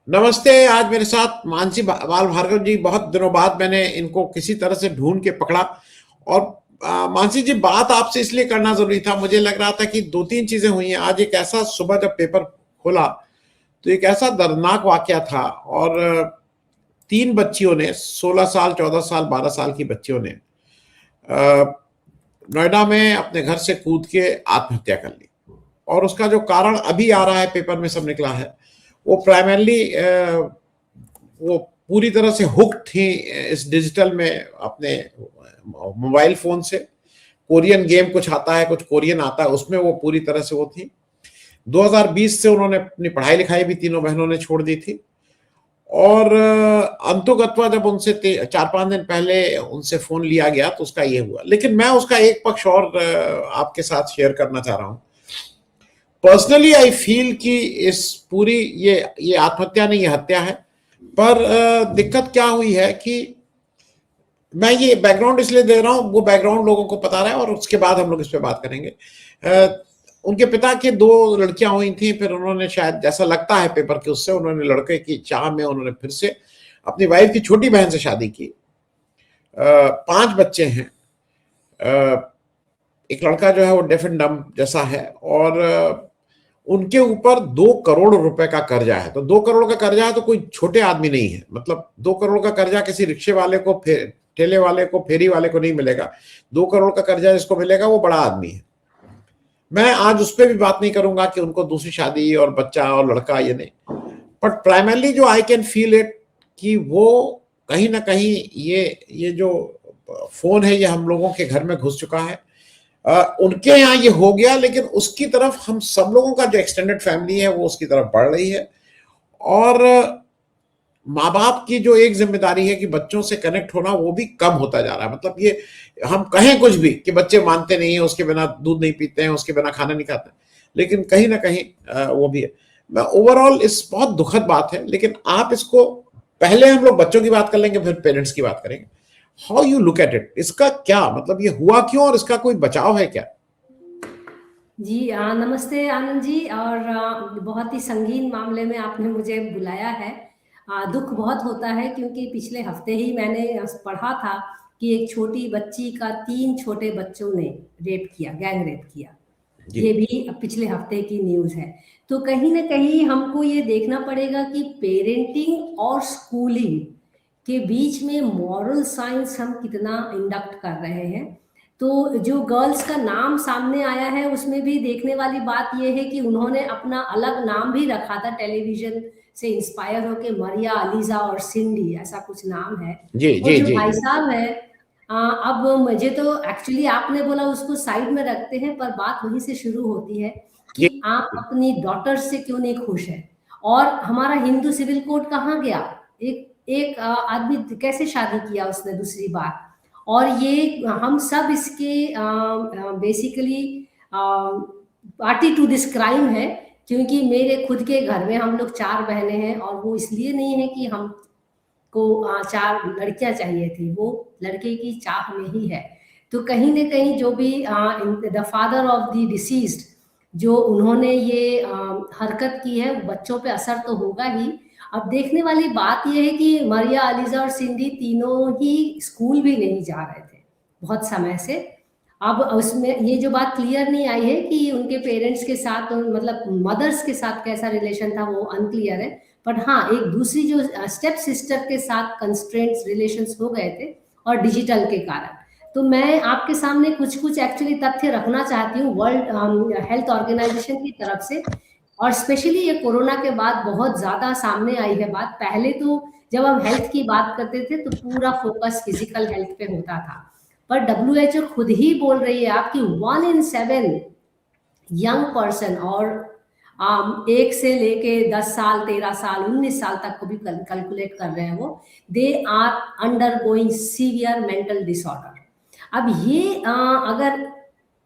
नमस्ते। आज मेरे साथ मानसी बाल भार्गव जी, बहुत दिनों बाद मैंने इनको किसी तरह से ढूंढ के पकड़ा। और मानसी जी, बात आपसे इसलिए करना जरूरी था। मुझे लग रहा था कि दो तीन चीजें हुई हैं आज। एक ऐसा, सुबह जब पेपर खोला तो एक ऐसा दर्दनाक वाकया था। और तीन बच्चियों ने, 16 साल, 14 साल, 12 साल की बच्चियों ने नोएडा में अपने घर से कूद के आत्महत्या कर ली। और उसका जो कारण अभी आ रहा है, पेपर में सब निकला है, वो प्राइमरली वो पूरी तरह से हुक थी इस डिजिटल में, अपने मोबाइल फोन से। कोरियन गेम कुछ आता है, कुछ कोरियन आता है, उसमें वो पूरी तरह से वो थी। 2020 से उन्होंने अपनी पढ़ाई लिखाई भी, तीनों बहनों ने छोड़ दी थी। और अंतोगत्वा जब उनसे 4-5 दिन पहले उनसे फोन लिया गया तो उसका ये हुआ। लेकिन मैं उसका एक पक्ष और आपके साथ शेयर करना चाह रहा हूं। पर्सनली आई फील कि इस पूरी ये आत्महत्या नहीं, ये हत्या है। पर दिक्कत क्या हुई है कि मैं ये बैकग्राउंड इसलिए दे रहा हूं, वो बैकग्राउंड लोगों को पता रहा है और उसके बाद हम लोग इस पे बात करेंगे। उनके पिता के दो लड़कियां हुई थी, फिर उन्होंने, शायद जैसा लगता है पेपर के उससे, उन्होंने लड़के की चाह में उन्होंने फिर से अपनी वाइफ की छोटी बहन से शादी की। 5 बच्चे हैं। एक लड़का जो है वो डेफ एंड डम्ब जैसा है। और उनके ऊपर 2 करोड़ रुपए का कर्जा है। तो 2 करोड़ का कर्जा है तो कोई छोटे आदमी नहीं है। मतलब 2 करोड़ का कर्जा किसी रिक्शे वाले को, ठेले वाले को, फेरी वाले को नहीं मिलेगा। 2 करोड़ का कर्जा जिसको मिलेगा वो बड़ा आदमी है। मैं आज उस पर भी बात नहीं करूंगा कि उनको दूसरी शादी और बच्चा और लड़का, ये नहीं। बट प्राइमरली जो आई कैन फील इट, कि वो कहीं ना कहीं ये जो फोन है, ये हम लोगों के घर में घुस चुका है। उनके यहाँ ये हो गया, लेकिन उसकी तरफ हम सब लोगों का जो एक्सटेंडेड फैमिली है वो उसकी तरफ बढ़ रही है। और माँ बाप की जो एक जिम्मेदारी है कि बच्चों से कनेक्ट होना, वो भी कम होता जा रहा है। मतलब ये, हम कहें कुछ भी कि बच्चे मानते नहीं है, उसके बिना दूध नहीं पीते हैं, उसके बिना खाना नहीं खाते, लेकिन कहीं ना कहीं वो भी है। मैं ओवरऑल, इस बहुत दुखद बात है। लेकिन आप इसको, पहले हम लोग बच्चों की बात कर लेंगे, फिर पेरेंट्स की बात करेंगे। How you look at it? इसका क्या मतलब, ये हुआ क्यों और इसका कोई बचाव है क्या? जी नमस्ते आनंद जी। और बहुत ही संगीन मामले में आपने मुझे बुलाया है। दुख बहुत होता है क्योंकि पिछले हफ्ते ही मैंने पढ़ा था कि एक छोटी बच्ची का 3 छोटे बच्चों ने रेप किया, गैंग रेप किया। जी। ये भी पिछले हफ्ते की न्यूज़ है। तो कहीं न कहीं हमको ये देखना पड़ेगा कि पेरेंटिंग और स्कूलिंग के बीच में मॉरल साइंस हम कितना इंडक्ट कर रहे हैं। तो जो गर्ल्स का नाम सामने आया है उसमें भी देखने वाली बात ये है कि उन्होंने अपना अलग नाम भी रखा था, टेलीविजन से इंस्पायर होके, मरिया, अलीजा और सिंडी, ऐसा कुछ नाम है। जी और जी जो जी भाई जी साहब है, अब मुझे तो एक्चुअली आपने बोला उसको साइड में रखते हैं, पर बात वहीं से शुरू होती है जी कि आप अपनी डॉटर से क्यों नहीं खुश हैं? और हमारा हिंदू सिविल कोड कहाँ गया? एक एक आदमी कैसे शादी किया उसने दूसरी बार? और ये हम सब इसके basically party to this crime है, क्योंकि मेरे खुद के घर में हम लोग 4 बहनें हैं और वो इसलिए नहीं है कि हम को 4 लड़कियां चाहिए थी, वो लड़के की चाह में ही है। तो कहीं न कहीं जो भी the father of the deceased, जो उन्होंने ये हरकत की है, बच्चों पे असर तो होगा ही। अब देखने वाली बात ये है कि मरिया, अलीज़ा और सिंडी तीनों ही स्कूल भी नहीं जा रहे थे, बहुत समय से। अब उसमें ये जो बात क्लियर नहीं आई है कि उनके पेरेंट्स के साथ, मतलब मदर्स के साथ कैसा रिलेशन था, वो अनक्लियर है। बट हाँ, एक दूसरी जो स्टेप सिस्टर के साथ कंस्ट्रेंट्स रिलेशंस हो गए थे, और डिजिटल के कारण। तो मैं आपके सामने कुछ-कुछ एक्चुअली तथ्य रखना चाहती हूँ वर्ल्ड हेल्थ ऑर्गेनाइजेशन की तरफ से। और स्पेशली ये कोरोना के बाद बहुत ज़्यादा सामने आई है बात। पहले तो जब हम हेल्थ की बात करते थे तो पूरा फोकस फिजिकल हेल्थ पे होता था। पर डब्ल्यूएचओ खुद ही बोल रही है आपकी 1 इन 7 यंग पर्सन, और 1 से लेके 10 साल, 13 साल, 19 साल तक को भी कैलकुलेट कर रहे हैं वो, they are undergoing severe mental disorder. अब ये अगर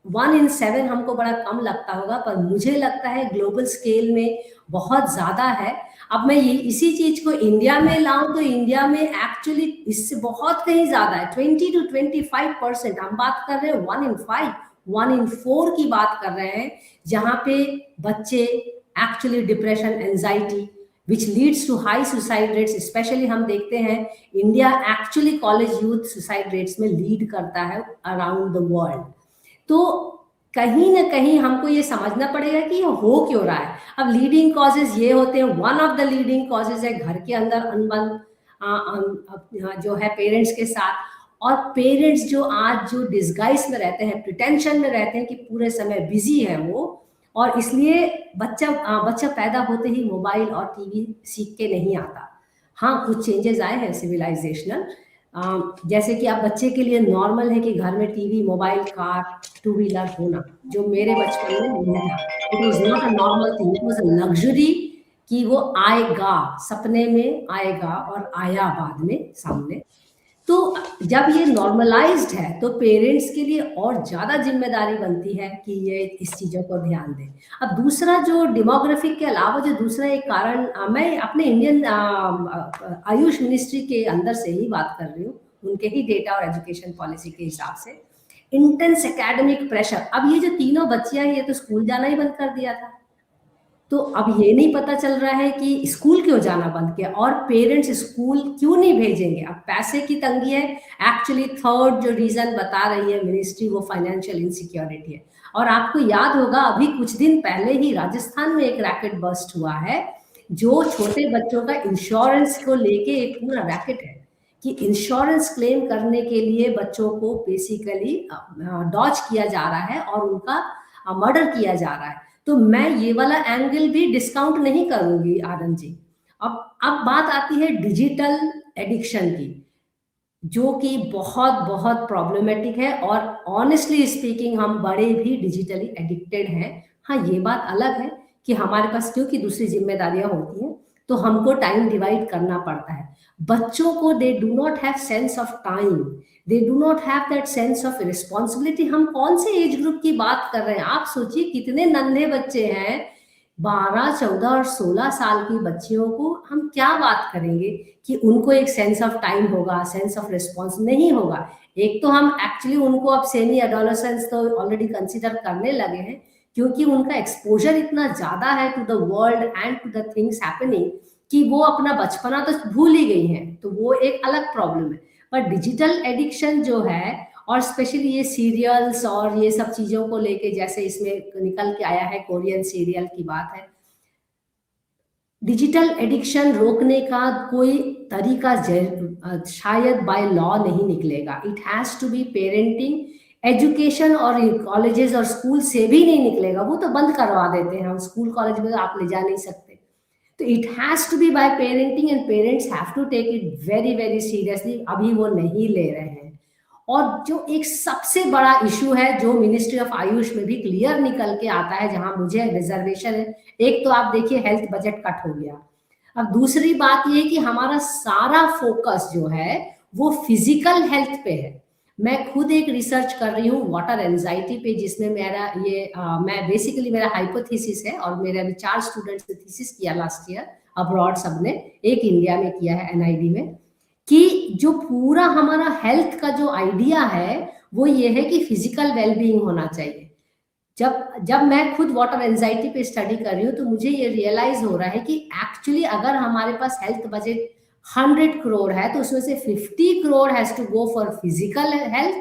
1 इन 7 हमको बड़ा कम लगता होगा, पर मुझे लगता है ग्लोबल स्केल में बहुत ज़्यादा है। अब मैं ये इसी चीज़ को इंडिया में लाऊं तो इंडिया में एक्चुअली इससे बहुत कहीं ज़्यादा है, 20 to 25%। हम बात कर रहे हैं 1 इन 5, 1 इन 4 की बात कर रहे हैं, जहाँ पे बच्चे actually depression, anxiety, which leads to high suicide rates, especially हम देखते हैं India actually college youth suicide rates में लीड करता है अराउंड द वर्ल्ड। तो कहीं ना कहीं हमको ये समझना पड़ेगा कि ये हो क्यों रहा है। अब लीडिंग कॉजेज ये होते हैं, one of the leading causes है घर के अंदर अनबन जो है पेरेंट्स के साथ, और पेरेंट्स जो आज जो डिस्गाइज में रहते हैं, प्रिटेंशन में रहते हैं कि पूरे समय बिजी है वो, और इसलिए बच्चा पैदा होते ही मोबाइल और टीवी सीख के नहीं आता। हाँ, कुछ चेंजेस आए हैं सिविलाइजेशनल, जैसे कि आप बच्चे के लिए नॉर्मल है कि घर में TV, mobile, car, two wheeler होना, जो मेरे बचपन में नहीं था। It was not a normal thing, it was a luxury कि वो आएगा, सपने में आएगा और आया बाद में सामने। तो जब ये नॉर्मलाइज्ड है तो पेरेंट्स के लिए और ज़्यादा जिम्मेदारी बनती है कि ये इस चीज़ों को ध्यान दें। अब दूसरा जो डेमोग्राफिक के अलावा जो दूसरा एक कारण, मैं अपने इंडियन आयुष मिनिस्ट्री के अंदर से ही बात कर रही हूँ, उनके ही डेटा और एजुकेशन पॉलिसी के हिसाब से, इंटेंस एकेडमिक प्रेशर। अब ये जो तीनों बच्चियां हैं ये तो स्कूल जाना ही बंद कर दिया था, तो अब ये नहीं पता चल रहा है कि स्कूल क्यों जाना बंद किया और पेरेंट्स स्कूल क्यों नहीं भेजेंगे। अब पैसे की तंगी है, एक्चुअली थर्ड जो रीजन बता रही है मिनिस्ट्री वो फाइनेंशियल इनसिक्योरिटी है। और आपको याद होगा अभी कुछ दिन पहले ही राजस्थान में एक रैकेट बस्ट हुआ है, जो छोटे बच्चों का इंश्योरेंस को लेके एक पूरा रैकेट है कि इंश्योरेंस क्लेम करने के लिए बच्चों को बेसिकली डॉज किया जा रहा है और उनका मर्डर किया जा रहा है। तो मैं ये वाला एंगल भी डिस्काउंट नहीं करूंगी आनंद जी। अब बात आती है डिजिटल एडिक्शन की, जो कि बहुत बहुत प्रॉब्लमेटिक है, और ऑनेस्टली स्पीकिंग हम बड़े भी डिजिटली एडिक्टेड हैं। हाँ, ये बात अलग है कि हमारे पास क्योंकि दूसरी जिम्मेदारियां होती हैं तो हमको टाइम डिवाइड करना पड़ता है। बच्चों को they do not have sense of time, they do not have that sense of responsibility. हम कौन से एज ग्रुप की बात कर रहे हैं? आप सोचिए कितने नन्हे बच्चे हैं, 12, 14 और 16 साल की बच्चियों को हम क्या बात करेंगे कि उनको एक सेंस ऑफ टाइम होगा, सेंस ऑफ रिस्पॉन्स नहीं होगा। एक तो हम एक्चुअली उनको अब सेमी एडोलेसेंस तो ऑलरेडी कंसीडर करने लगे हैं, क्योंकि उनका एक्सपोजर इतना ज्यादा है to the world and to the things happening कि वो अपना बचपना तो भूल ही गई हैं, तो वो एक अलग प्रॉब्लम है। पर डिजिटल एडिक्शन जो है, और स्पेशली ये सीरियल्स और ये सब चीजों को लेके, जैसे इसमें निकल के आया है कोरियन सीरियल की बात है, डिजिटल एडिक्शन रोकने का कोई तरीका शायद बाय लॉ नहीं निकलेगा। It has to be parenting, education और कॉलेजेस और स्कूल से भी नहीं निकलेगा, वो तो बंद करवा देते हैं, हम स्कूल कॉलेज में आप ले जा नहीं सकते। तो it has to be by parenting and parents have to take it very very seriously. अभी वो नहीं ले रहे हैं। और जो एक सबसे बड़ा इशू है जो मिनिस्ट्री ऑफ आयुष में भी क्लियर निकल के आता है, जहां मुझे रिजर्वेशन है, एक तो आप देखिए हेल्थ बजट कट हो गया। अब दूसरी बात ये कि हमारा सारा फोकस जो है वो फिजिकल हेल्थ पे है। मैं खुद एक रिसर्च कर रही हूँ वाटर एंजाइटी पे, जिसमें मेरा ये मैं बेसिकली मेरा हाइपोथेसिस है, और मेरे अभी 4 स्टूडेंट्स ने थीसिस किया लास्ट ईयर अब्रॉड, सबने, एक इंडिया में किया है एनआईडी में, कि जो पूरा हमारा हेल्थ का जो आइडिया है वो ये है कि फिजिकल वेलबींग होना चाहिए। जब मैं खुद वाटर एंजाइटी पे स्टडी कर रही हूँ तो मुझे ये रियलाइज हो रहा है कि एक्चुअली अगर हमारे पास हेल्थ बजट 100 करोड़ है तो उसमें से 50 crore has to go for physical health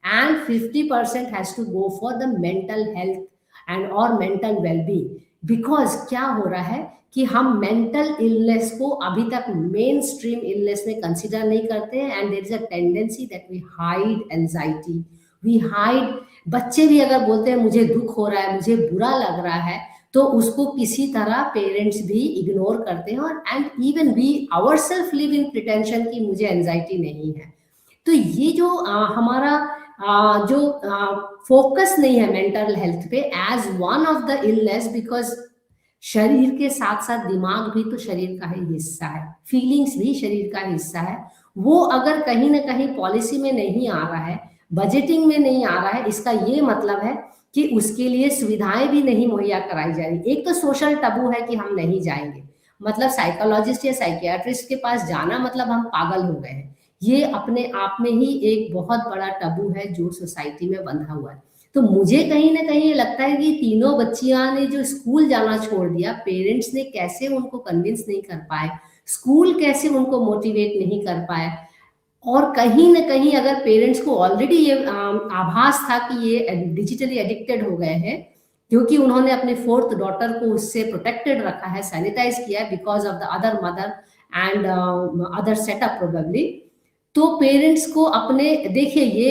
and 50% has to go for the mental health and और मेंटल वेलबींग। बिकॉज क्या हो रहा है कि हम मेंटल इलनेस को अभी तक मेन स्ट्रीम इलनेस में कंसिडर नहीं करते हैं, and there is a tendency that we hide anxiety, we hide. बच्चे भी अगर बोलते हैं मुझे दुख हो रहा है, मुझे बुरा लग रहा है, तो उसको किसी तरह पेरेंट्स भी इग्नोर करते हैं, और and even we ourself live in pretension कि मुझे एंजाइटी नहीं है। तो ये जो हमारा जो फोकस नहीं है मेंटल हेल्थ पे as one of the illness, because शरीर के साथ साथ दिमाग भी तो शरीर का ही हिस्सा है, फीलिंग्स भी शरीर का हिस्सा है। वो अगर कहीं ना कहीं पॉलिसी में नहीं आ रहा है, बजटिंग में नहीं आ रहा है, इसका ये मतलब है कि उसके लिए सुविधाएं भी नहीं मुहैया कराई जा रही। एक तो सोशल टबू है कि हम नहीं जाएंगे, मतलब साइकोलॉजिस्ट या साइकियाट्रिस्ट के पास जाना मतलब हम पागल हो गए हैं। ये अपने आप में ही एक बहुत बड़ा टबू है जो सोसाइटी में बंधा हुआ है। तो मुझे कहीं न कहीं ये लगता है कि तीनों बच्चियाँ ने जो स्कूल जाना छोड़ दिया, पेरेंट्स ने कैसे उनको कन्विंस नहीं कर पाए, स्कूल कैसे उनको मोटिवेट नहीं कर पाए, और कहीं न कहीं अगर पेरेंट्स को ऑलरेडी ये आभास था कि ये डिजिटली एडिक्टेड हो गए हैं, क्योंकि उन्होंने अपने 4th डॉटर को उससे प्रोटेक्टेड रखा है, सैनिटाइज़ किया है because of the other mother and other setup probably. तो पेरेंट्स को अपने देखिए ये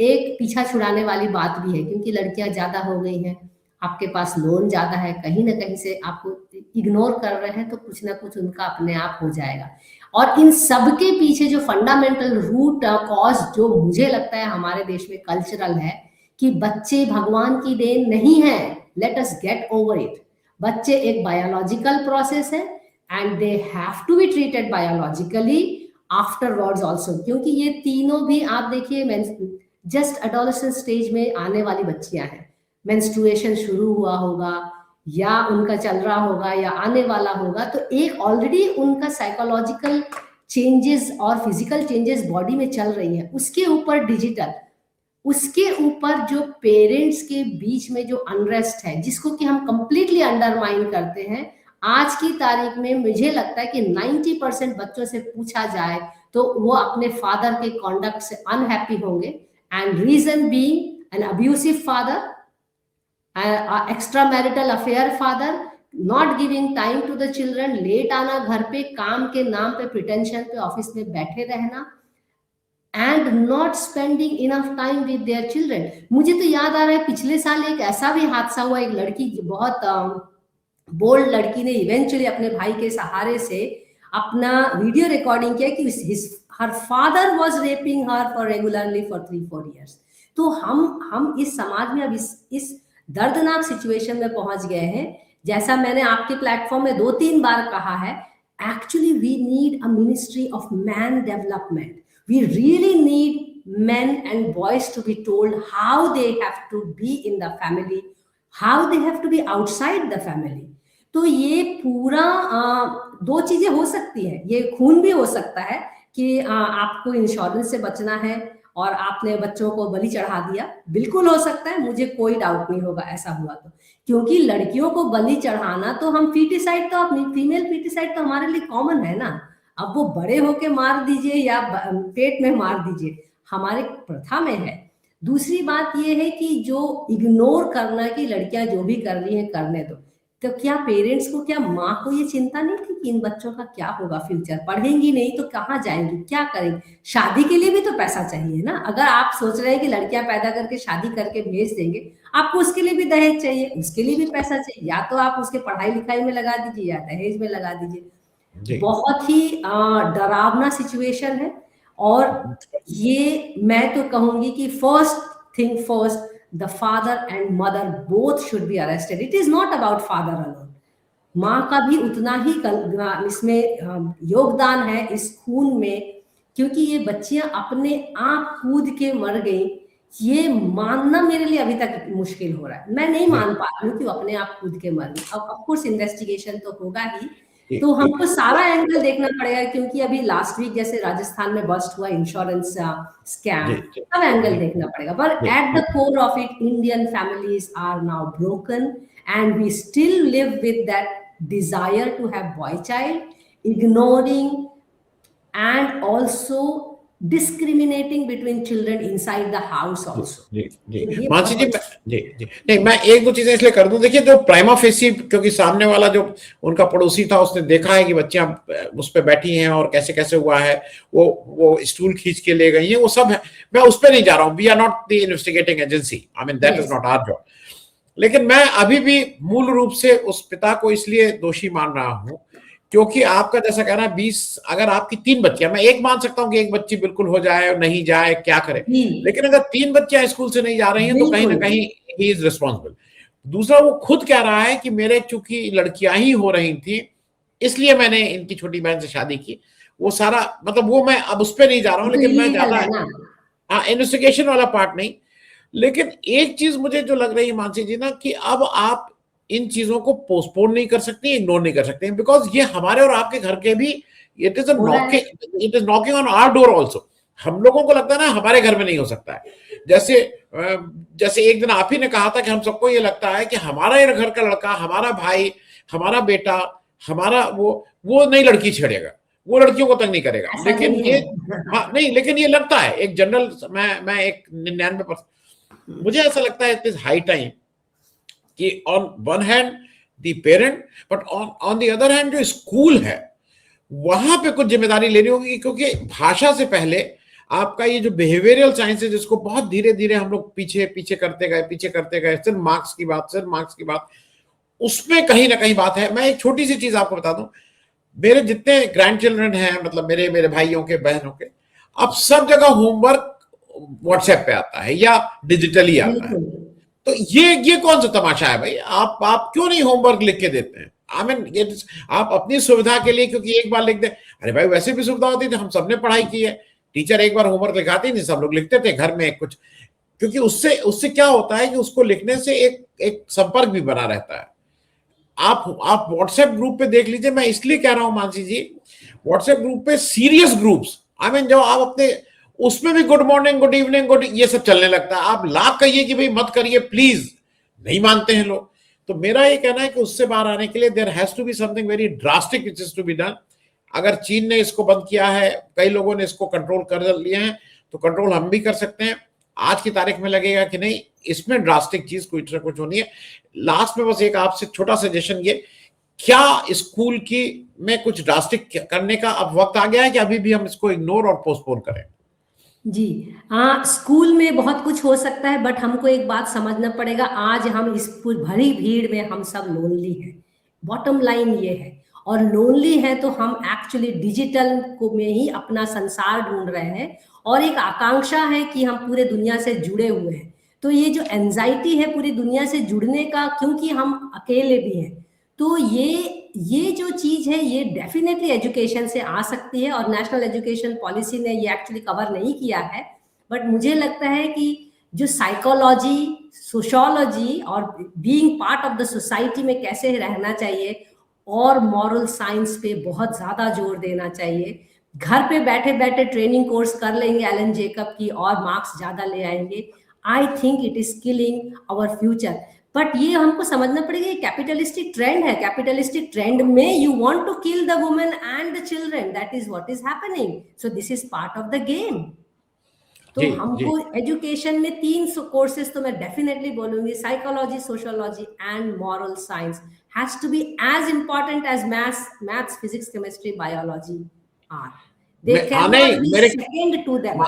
एक पीछा छुड़ाने वाली बात भी है, क्योंकि लड़कियां ज्यादा हो गई हैं, आपके पास लोन ज्यादा है, कहीं ना कहीं से आपको इग्नोर कर रहे हैं, तो कुछ ना कुछ उनका अपने आप हो जाएगा। और इन सब के पीछे जो फंडामेंटल रूट कॉज जो मुझे लगता है हमारे देश में कल्चरल है, कि बच्चे भगवान की देन नहीं है, let us get over it. बच्चे एक बायोलॉजिकल प्रोसेस है and they have to be treated biologically afterwards also, क्योंकि ये तीनों भी आप देखिए जस्ट एडोलेसेंस स्टेज में आने वाली बच्चियां हैं। मेंस्ट्रुएशन शुरू हुआ होगा या उनका चल रहा होगा या आने वाला होगा, तो एक ऑलरेडी उनका साइकोलॉजिकल चेंजेस और फिजिकल चेंजेस बॉडी में चल रही है, उसके ऊपर डिजिटल, उसके ऊपर जो पेरेंट्स के बीच में जो अनरेस्ट है, जिसको कि हम कंप्लीटली अंडरमाइन करते हैं। आज की तारीख में मुझे लगता है कि 90% बच्चों से पूछा जाए तो वो अपने फादर के कॉन्डक्ट से अनहैप्पी होंगे, and reason being an abusive father, extra marital affair father, not giving time to the children, late आना घर पे, काम के नाम पे, प्रिटेंशन पे ऑफिस में बैठे रहना, and not spending enough time with their children. मुझे तो याद आ रहा है पिछले साल एक ऐसा भी हादसा हुआ, एक लड़की बहुत बोल्ड लड़की ने इवेंचुअली अपने भाई के सहारे से अपना वीडियो रिकॉर्डिंग किया कि her father was rapping her for regularly for 3-4 years। तो हम इस समाज में अब इस दर्दनाक सिचुएशन में पहुंच गए हैं, जैसा मैंने आपके प्लेटफॉर्म में 2-3 बार कहा है, actually we need a ministry of man development. We really need men and boys to be told how they have to be in the family, how they have to be outside the family। तो ये पूरा दो चीजें हो सकती है, ये खून भी हो सकता है कि आपको इंश्योरेंस से बचना है और आपने बच्चों को बलि चढ़ा दिया, बिल्कुल हो सकता है, मुझे कोई डाउट नहीं होगा ऐसा हुआ तो, क्योंकि लड़कियों को बलि चढ़ाना तो हम फीटिसाइड तो अपनी फीमेल फीटिसाइड तो हमारे लिए कॉमन है ना। अब वो बड़े होके मार दीजिए या पेट में मार दीजिए, हमारे प्रथा में है। दूसरी बात ये है कि जो इग्नोर करना कि लड़कियां जो भी कर रही हैं करने दो, तो क्या पेरेंट्स को, क्या माँ को ये चिंता नहीं थी कि इन बच्चों का क्या होगा फ्यूचर, पढ़ेंगी नहीं तो कहाँ जाएंगी, क्या करेंगी, शादी के लिए भी तो पैसा चाहिए ना। अगर आप सोच रहे हैं कि लड़कियां पैदा करके शादी करके भेज देंगे, आपको उसके लिए भी दहेज चाहिए, उसके लिए भी पैसा चाहिए, या तो आप उसके पढ़ाई लिखाई में लगा दीजिए या दहेज में लगा दीजिए। बहुत ही डरावना सिचुएशन है, और ये मैं तो कहूंगी कि first thing first, the father and mother both should be arrested. It is not about father alone, माँ का भी उतना ही इसमें योगदान है इस खून में, क्योंकि ये बच्चियां अपने आप कूद के मर गई, ये मानना मेरे लिए अभी तक मुश्किल हो रहा है। मैं नहीं मान पा रही हूँ कि वो अपने आप कूद के मर गई। अब ऑफ कोर्स इन्वेस्टिगेशन तो होगा ही, तो हमको सारा एंगल देखना पड़ेगा, क्योंकि अभी लास्ट वीक जैसे राजस्थान में बस्ट हुआ इंश्योरेंस स्कैम, सब एंगल देखना पड़ेगा। पर at the core of it, Indian families are now broken and we still live with that desire to have boy child, ignoring and also discriminating between children inside the house also। जी मानसी जी, जी नहीं, मैं एक दो चीजें इसलिए कर दूं। देखिए, जो प्राइमा फेसी, क्योंकि सामने वाला जो उनका पड़ोसी था उसने देखा है कि बच्चियां उस पर बैठी हैं और कैसे कैसे हुआ है, वो स्टूल खींच के ले गई हैं, वो सब है, मैं उस पर नहीं जा रहा हूँ। We are not the investigating agency, I mean that is not our job. लेकिन मैं अभी भी मूल रूप से उस पिता को इसलिए दोषी मान रहा हूं क्योंकि आपका जैसा कहना 20, अगर आपकी 3 बच्चियां, मैं एक मान सकता हूं कि एक बच्ची बिल्कुल हो जाए और नहीं जाए, क्या करे, लेकिन अगर 3 बच्चियां स्कूल से नहीं जा रही हैं तो कहीं ना कहीं ही इज रिस्पॉन्सिबल। दूसरा, वो खुद कह रहा है कि मेरे चूंकि लड़कियां ही हो रही थी इसलिए मैंने इनकी छोटी बहन से शादी की। वो सारा मतलब, वो मैं अब उस पर नहीं जा रहा हूँ, लेकिन मैं ज्यादा इन्वेस्टिगेशन वाला पार्ट नहीं। लेकिन एक चीज मुझे जो लग रही है मानसी जी ना, कि अब आप इन चीजों को पोस्टपोन नहीं कर सकते, इग्नोर नहीं कर सकते, बिकॉज ये हमारे और आपके घर के भी, it is knocking on our door also. हम लोगों को लगता है ना हमारे घर में नहीं हो सकता है। जैसे जैसे एक दिन आप ही ने कहा था कि हम सबको ये लगता है कि हमारा ये घर का लड़का, हमारा भाई, हमारा बेटा, हमारा वो नहीं लड़की छेड़ेगा, वो लड़कियों को तंग नहीं करेगा। ऐसा लेकिन नहीं ये, है। हाँ नहीं, लेकिन ये लगता है एक जनरल, मैं एक 99%, मुझे ऐसा लगता है इट इज हाई टाइम कि on one hand the parent, but on the other hand जो स्कूल है वहां पे कुछ जिम्मेदारी लेनी होगी, क्योंकि भाषा से पहले आपका ये जो बिहेवियरल साइंस है, जिसको बहुत धीरे धीरे हम लोग पीछे पीछे करते गए, सिर्फ मार्क्स की बात, उसमें कहीं ना कहीं बात है। मैं एक छोटी सी चीज आपको बता दूं, मेरे जितने ग्रैंड चिल्ड्रन हैं, मतलब मेरे भाइयों के, बहनों के, अब सब जगह होमवर्क व्हाट्सएप पे आता है या डिजिटली आता है। बिल्कुल। तो ये कौन सा तमाशा है भाई? आप क्यों नहीं होमवर्क लिख के देते हैं? आई मीन ये आप अपनी सुविधा के लिए, क्योंकि एक बार लिख दे, अरे भाई वैसे भी सुविधा होती थी, हम सबने पढ़ाई की है, टीचर एक बार होमवर्क लिखाती नहीं, सब लोग लिखते थे घर में कुछ, क्योंकि उससे उससे क्या होता है कि उसको लिखने से एक संपर्क भी बना रहता है। आप व्हाट्सएप ग्रुप पे देख लीजिए, मैं इसलिए कह रहा हूं मानसी जी, व्हाट्सएप ग्रुप पे सीरियस ग्रुप्स, आई मीन जब आप अपने उसमें भी good morning, good evening, good ये सब चलने लगता है, आप लाख कहिए कि भाई मत करिए प्लीज, नहीं मानते हैं लोग। तो मेरा ये कहना है कि उससे बाहर आने के लिए there has to be something very drastic which is to be done. अगर चीन ने इसको बंद किया है, कई लोगों ने इसको कंट्रोल कर लिए हैं, तो कंट्रोल हम भी कर सकते हैं। आज की तारीख में लगेगा कि नहीं, इसमें ड्रास्टिक चीज कुछ ना कुछ होनी है। लास्ट में बस एक आपसे छोटा सजेशन, ये क्या स्कूल की में कुछ ड्रास्टिक करने का अब वक्त आ गया है कि अभी भी हम इसको इग्नोर और पोस्टपोन करें? जी हाँ, स्कूल में बहुत कुछ हो सकता है, बट हमको एक बात समझना पड़ेगा, आज हम इस भरी भीड़ में हम सब लोनली हैं, बॉटम लाइन ये है। और लोनली है तो हम एक्चुअली डिजिटल को में ही अपना संसार ढूंढ रहे हैं, और एक आकांक्षा है कि हम पूरे दुनिया से जुड़े हुए हैं। तो ये जो एंजाइटी है पूरी दुनिया से जुड़ने का, क्योंकि हम अकेले भी हैं, तो ये जो चीज है ये डेफिनेटली एजुकेशन से आ सकती है, और नेशनल एजुकेशन पॉलिसी ने ये एक्चुअली कवर नहीं किया है। बट मुझे लगता है कि जो साइकोलॉजी, सोशोलॉजी और being part of the society में कैसे रहना चाहिए, और मॉरल साइंस पे बहुत ज्यादा जोर देना चाहिए। घर पे बैठे बैठे ट्रेनिंग कोर्स कर लेंगे एलन जेकब की और मार्क्स ज्यादा ले आएंगे, I think it is killing our future. But ये हमको समझना पड़ेगा, ये कैपिटलिस्टिक ट्रेंड है, कैपिटलिस्टिक ट्रेंड में you want to kill the women and the children, that is what is happening, so this is part of the game. तो जी जी हमको एजुकेशन में 3 कोर्सेज तो मैं डेफिनेटली बोलूंगी, psychology, sociology and moral science has to be as important as maths, physics, chemistry, biology are. They can not नहीं be mere, second to them.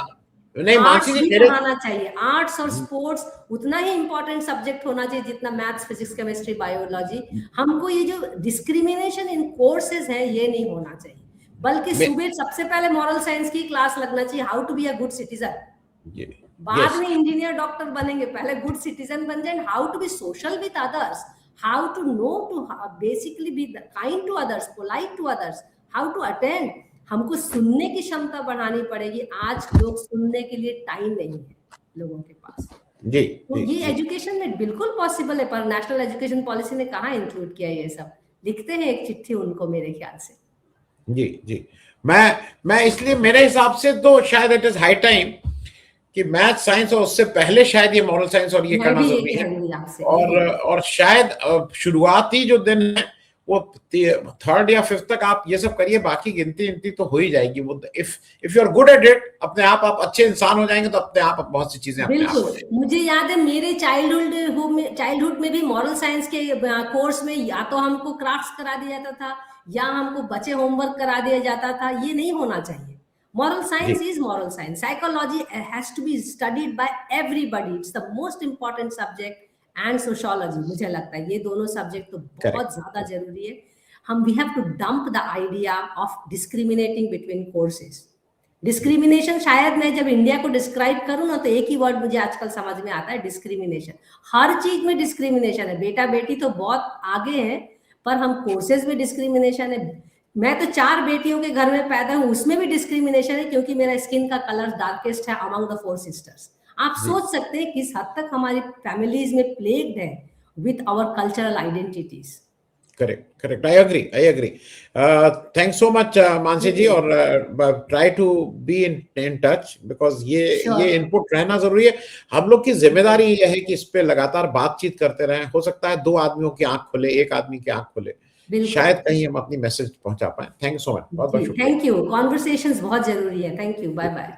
नहीं Mansi arts जी भी मेरे, पढ़ाना चाहिए, आर्ट्स और स्पोर्ट्स उतना ही इंपॉर्टेंट सब्जेक्ट होना चाहिए जितना मैथ्स, फिजिक्स, केमिस्ट्री, बायोलॉजी। हमको ये जो डिस्क्रिमिनेशन इन कोर्सेज है ये नहीं होना चाहिए, बल्कि सुबह सबसे पहले मॉरल साइंस की क्लास लगना चाहिए, how to be a good citizen. बाद यस में इंजीनियर, डॉक्टर बनेंगे, पहले गुड सिटीजन बन जाए, how to be social with others, how to know to basically be kind to others, polite to others, how to attend. हमको सुनने की क्षमता बढ़ानी पड़ेगी, आज लोग सुनने के लिए टाइम नहीं है लोगों के पास। जी तो ये एजुकेशन में बिल्कुल पॉसिबल है, पर नेशनल एजुकेशन पॉलिसी ने कहाँ इंक्लूड किया ये सब। लिखते हैं एक चिट्ठी उनको मेरे ख्याल से। जी जी मैं इसलिए मेरे हिसाब से तो शायद इट इज हाई टाइम कि मैथ, साइंस और उससे पहले शायद ये मॉरल साइंस और ये मैं करना भी ये जरूरी है। कहूंगी आपसे, और शायद शुरुआती जो दिन है वो 3rd या 5th तक आप ये सब करिए, बाकी गिनती तो हो ही जाएगी। वो if you are good at it, अपने आप आप अच्छे इंसान हो जाएंगे, तो अपने आप बहुत सी चीजें अपने आप हो बिल्कुल। जाएंगी। मुझे याद है मेरे चाइल्डहुड में भी मॉरल साइंस के कोर्स में या तो हमको क्राफ्ट्स करा दिया जाता था, या हमको बच्चे होमवर्क करा दिया जाता था। ये नहीं होना चाहिए। Moral science is moral science, psychology has to be studied by everybody, it's the most important subject, and sociology. मुझे लगता है ये दोनों सब्जेक्ट तो बहुत ज्यादा जरूरी है। हम we have to dump the idea of discriminating between courses. Discrimination, शायद मैं जब इंडिया को डिस्क्राइब करूं ना, तो एक ही वर्ड मुझे आजकल समझ में आता है, डिस्क्रिमिनेशन। हर चीज में डिस्क्रिमिनेशन है, बेटा बेटी तो बहुत आगे है, पर हम कोर्सेज में डिस्क्रिमिनेशन है। मैं तो 4 बेटियों के घर में पैदा हूं, उसमें भी डिस्क्रिमिनेशन है, क्योंकि मेरा स्किन का कलर डार्केस्ट है अमंग द 4 सिस्टर्स। आप सोच सकते हैं किस हद तक हमारी फैमिलीज में प्लेग्ड है with our cultural identities. Correct. I agree. Thanks so much, Mansi ji, और try to be in touch, because ये Sure. इनपुट रहना जरूरी है। हम लोग की जिम्मेदारी ये है कि इस पे लगातार बातचीत करते रहें। हो सकता है 2 आदमियों की आंख खुले, 1 आदमी की आंख खुले, बिल्कुल। शायद कहीं हम अपनी मैसेज पहुंचा पाए। थैंक यू सो मच, बहुत बहुत जी, शुक्रिया। Thank you. कॉन्वर्सेशंस बहुत जरूरी है। Thank you, bye bye.